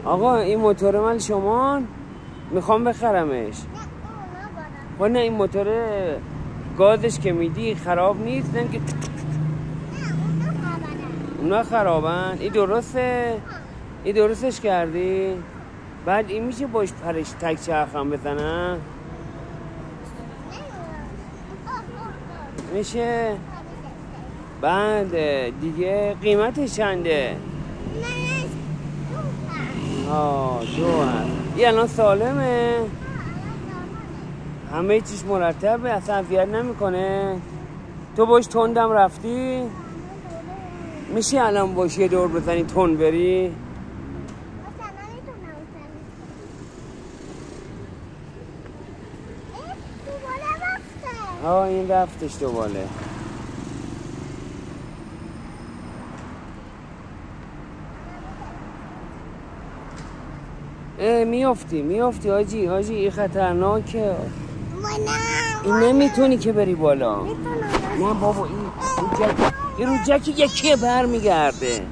آقا این موتور مال شما، میخوام بخرمش. خب نه این موتور گازش که میدی خراب نیست؟ نه که اونا خرابن. این درسته؟ این درستش کردی؟ بعد این میشه باش پرش تک چرخم بزنم؟ میشه؟ بعد دیگه قیمتش چنده؟ دو هست. این الان سالمه؟ همه چیش مرتبه، اصلا اذیت نمیکنه؟ تو باش تندم رفتی؟ میشه الان باش یه دور بزنی تند بری؟ این رفتش دوباره. میافتی حاجی این خطرناکه. این نمیتونی که بری بالا. نه بابا این رو جک یکیه برمیگرده.